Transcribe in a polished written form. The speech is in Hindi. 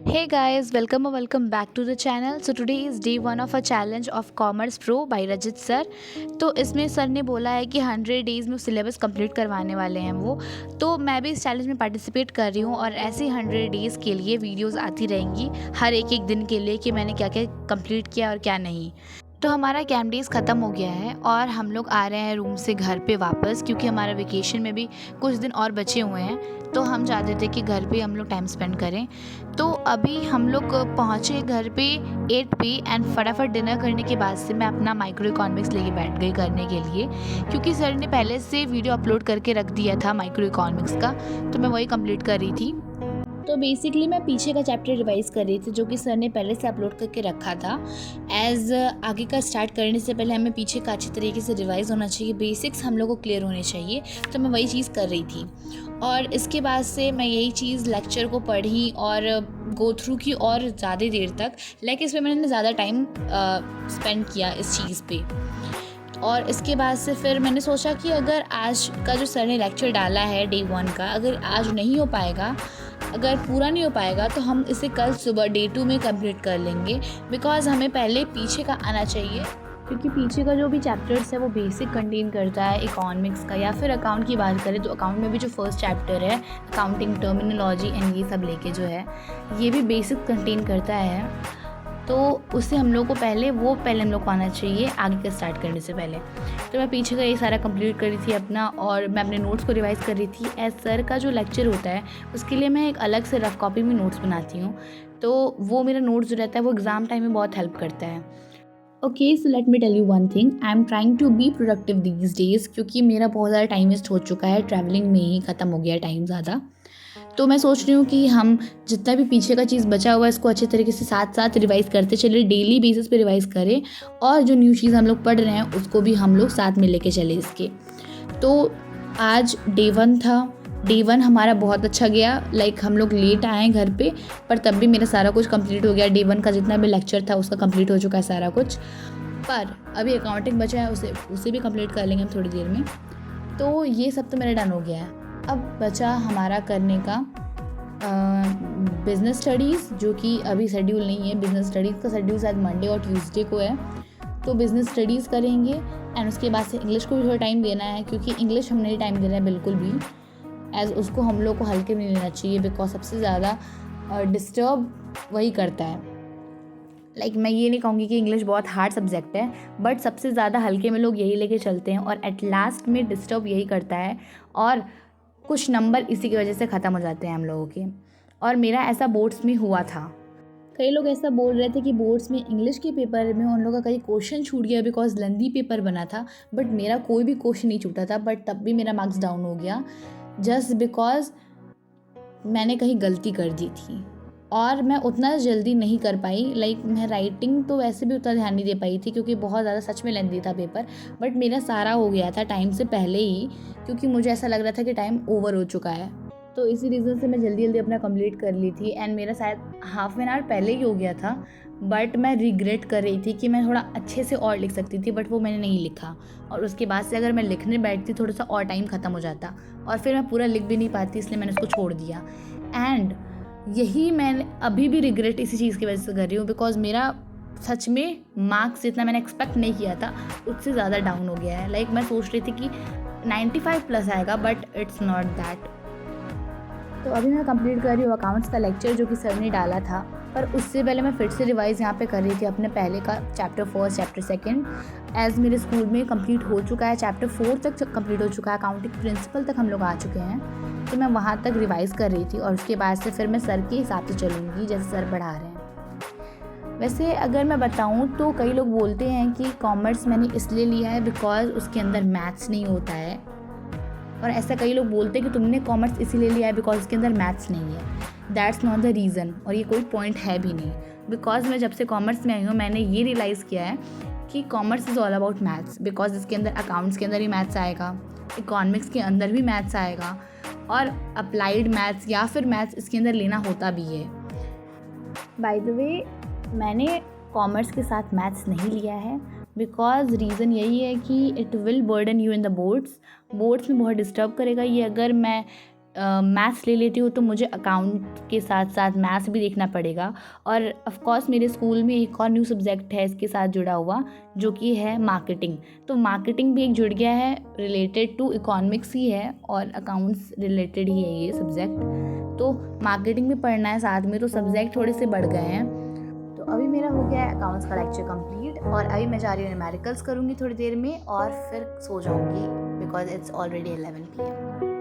Hey guys, welcome back to the channel. So today is day one of a challenge of Commerce Pro by Rajit sir. तो इसमें सर ने बोला है कि 100 डेज़ में सिलेबस कंप्लीट करवाने वाले हैं वो। तो मैं भी इस चैलेंज में पार्टिसिपेट कर रही हूँ और ऐसे 100 डेज़ के लिए वीडियोस आती रहेंगी हर एक दिन के लिए कि मैंने क्या क्या कंप्लीट किया और क्या नहीं। तो हमारा कैंप डेज़ ख़त्म हो गया है और हम लोग आ रहे हैं रूम से घर पे वापस, क्योंकि हमारा वेकेशन में भी कुछ दिन और बचे हुए हैं। तो हम चाहते थे कि घर पे हम लोग टाइम स्पेंड करें। तो अभी हम लोग पहुँचे घर पे 8 पे एंड फटाफट डिनर करने के बाद से मैं अपना माइक्रो इकोनॉमिक्स लेके बैठ गई करने के लिए, क्योंकि सर ने पहले से वीडियो अपलोड करके रख दिया था माइक्रो इकोनॉमिक्स का, तो मैं वही कंप्लीट कर रही थी। तो बेसिकली मैं पीछे का चैप्टर रिवाइज़ कर रही थी जो कि सर ने पहले से अपलोड करके रखा था। आगे का स्टार्ट करने से पहले हमें पीछे का अच्छी तरीके से रिवाइज़ होना चाहिए, बेसिक्स हम लोग को क्लियर होने चाहिए। तो मैं वही चीज़ कर रही थी और इसके बाद से मैं यही चीज़ लेक्चर को पढ़ी और गो थ्रू की और ज़्यादा देर तक, लाइक इसमें मैंने ज़्यादा टाइम स्पेंड किया इस चीज़ पे। और इसके बाद से फिर मैंने सोचा कि अगर आज का जो सर ने लेक्चर डाला है डे 1 का, अगर आज नहीं हो पाएगा, अगर पूरा नहीं हो पाएगा तो हम इसे कल सुबह डे 2 में कंप्लीट कर लेंगे, बिकॉज़ हमें पहले पीछे का आना चाहिए। क्योंकि पीछे का जो भी चैप्टर्स है वो बेसिक कंटेन करता है इकोनॉमिक्स का, या फिर अकाउंट की बात करें तो अकाउंट में भी जो फर्स्ट चैप्टर है अकाउंटिंग टर्मिनोलॉजी एंड ये सब लेके जो है ये भी बेसिक कंटेन करता है। तो उससे हम लोग को पहले हम लोग को आना चाहिए आगे का स्टार्ट करने से पहले। तो मैं पीछे का ये सारा कंप्लीट कर रही थी अपना, और मैं अपने नोट्स को रिवाइज़ कर रही थी। एज सर का जो लेक्चर होता है उसके लिए मैं एक अलग से रफ कॉपी में नोट्स बनाती हूँ, तो वो मेरा नोट्स जो रहता है वो एग्ज़ाम टाइम में बहुत हेल्प करता है। Okay, so let me tell you one thing, I am trying to be productive these days, क्योंकि मेरा बहुत ज़्यादा टाइम वेस्ट हो चुका है, ट्रैवलिंग में ही ख़त्म हो गया टाइम ज़्यादा। तो मैं सोच रही हूँ कि हम जितना भी पीछे का चीज़ बचा हुआ है इसको अच्छे तरीके से साथ साथ रिवाइज़ करते चले, डेली बेसिस पे रिवाइज़ करें, और जो न्यू चीज़ हम लोग पढ़ रहे हैं उसको भी हम लोग साथ में लेके चले इसके। तो आज डे 1 था। डे 1 हमारा बहुत अच्छा गया, लाइक हम लोग लेट आए घर पे, पर तब भी मेरा सारा कुछ कंप्लीट हो गया। डे 1 का जितना भी लेक्चर था उसका कंप्लीट हो चुका है सारा कुछ, पर अभी अकाउंटिंग बचा है, उसे भी कंप्लीट कर लेंगे हम थोड़ी देर में। तो ये सब तो मेरा डन हो गया है। अब बचा हमारा करने का बिज़नेस स्टडीज़, जो कि अभी शेड्यूल नहीं है। बिज़नेस स्टडीज़ का शेड्यूल शायद मंडे और ट्यूसडे को है, तो बिज़नेस स्टडीज़ करेंगे। एंड उसके बाद से इंग्लिश को भी थोड़ा टाइम देना है, क्योंकि इंग्लिश हम नहीं टाइम दे रहे हैं बिल्कुल भी, एज उसको हम लोग को हल्के में लेना चाहिए, बिकॉज सबसे ज़्यादा डिस्टर्ब वही करता है। लाइक मैं ये नहीं कहूँगी कि इंग्लिश बहुत हार्ड सब्जेक्ट है, बट सबसे ज़्यादा हल्के में लोग यही लेके चलते हैं और एट लास्ट में डिस्टर्ब यही करता है, और कुछ नंबर इसी की वजह से ख़त्म हो जाते हैं हम लोगों के। और मेरा ऐसा बोर्ड्स में हुआ था। कई लोग ऐसा बोल रहे थे कि बोर्ड्स में इंग्लिश के पेपर में उन लोगों का कई क्वेश्चन छूट गया बिकॉज लेंदी पेपर बना था, बट मेरा कोई भी क्वेश्चन नहीं छूटा था, बट तब भी मेरा मार्क्स डाउन हो गया जस्ट बिकॉज मैंने कहीं गलती कर दी थी और मैं उतना जल्दी नहीं कर पाई। लाइक मैं राइटिंग तो वैसे भी उतना ध्यान नहीं दे पाई थी, क्योंकि बहुत ज़्यादा सच में लेंदी था पेपर, बट मेरा सारा हो गया था टाइम से पहले ही, क्योंकि मुझे ऐसा लग रहा था कि टाइम ओवर हो चुका है। तो इसी रीज़न से मैं जल्दी जल्दी अपना कंप्लीट कर ली थी, एंड मेरा शायद हाफ एन आवर पहले ही हो गया था, बट मैं रिग्रेट कर रही थी कि मैं थोड़ा अच्छे से और लिख सकती थी, बट वो मैंने नहीं लिखा। और उसके बाद से अगर मैं लिखने बैठती थोड़ा सा और टाइम ख़त्म हो जाता, और फिर मैं पूरा लिख भी नहीं पाती, इसलिए मैंने उसको छोड़ दिया। एंड यही मैं अभी भी रिग्रेट इसी चीज़ की वजह से कर रही हूँ, बिकॉज मेरा सच में मार्क्स जितना मैंने एक्सपेक्ट नहीं किया था उससे ज़्यादा डाउन हो गया है। लाइक मैं सोच रही थी कि 95 प्लस आएगा, बट इट्स नॉट दैट। तो अभी मैं कंप्लीट कर रही हूँ अकाउंट्स का लेक्चर जो कि सर ने डाला था, पर उससे पहले मैं फिर से रिवाइज़ यहाँ पे कर रही थी अपने पहले का चैप्टर 1 चैप्टर 2। एज़ मेरे स्कूल में कंप्लीट हो चुका है, चैप्टर 4 तक कंप्लीट हो चुका है, अकाउंटिंग प्रिंसिपल तक हम लोग आ चुके हैं, तो मैं वहाँ तक रिवाइज़ कर रही थी, और उसके बाद से फिर मैं सर के हिसाब से चलूँगी जैसे सर पढ़ा रहे हैं। वैसे अगर मैं बताऊँ तो कई लोग बोलते हैं कि कॉमर्स मैंने इसलिए लिया है बिकॉज उसके अंदर मैथ्स नहीं होता है, और ऐसा कई लोग बोलते हैं कि तुमने कॉमर्स इसीलिए लिया है बिकॉज इसके अंदर मैथ्स नहीं है। दैट्स नॉट द रीज़न, और ये कोई पॉइंट है भी नहीं, बिकॉज मैं जब से कॉमर्स में आई हूँ मैंने ये रियलाइज़ किया है कि commerce is all about maths, because इसके अंदर अकाउंट्स के अंदर ही मैथ्स आएगा, इकोनॉमिक्स के अंदर भी मैथ्स आएगा, और अप्लाइड मैथ्स या फिर मैथ्स इसके अंदर लेना होता भी है। बाय द वे, मैंने कॉमर्स के साथ मैथ्स नहीं लिया है बिकॉज रीज़न यही है कि it will burden you in the boards में बहुत डिस्टर्ब करेगा ये, अगर मैं मैथ्स ले लेती हूँ तो मुझे अकाउंट के साथ साथ मैथ्स भी देखना पड़ेगा। और ऑफ कोर्स मेरे स्कूल में एक और न्यू सब्जेक्ट है इसके साथ जुड़ा हुआ, जो कि है मार्केटिंग। तो मार्केटिंग भी एक जुड़ गया है, रिलेटेड टू इकोनॉमिक्स ही है और अकाउंट्स रिलेटेड ही है ये सब्जेक्ट। तो मार्केटिंग भी पढ़ना है साथ में, तो सब्जेक्ट थोड़े से बढ़ गए हैं। तो अभी मेरा हो गया है अकाउंट्स का लेक्चर कंप्लीट, और अभी मैं जा रही हूँ न्यूमेरिकल्स करूँगी थोड़ी देर में और फिर सो जाऊँगी, बिकॉज इट्स ऑलरेडी 11 PM।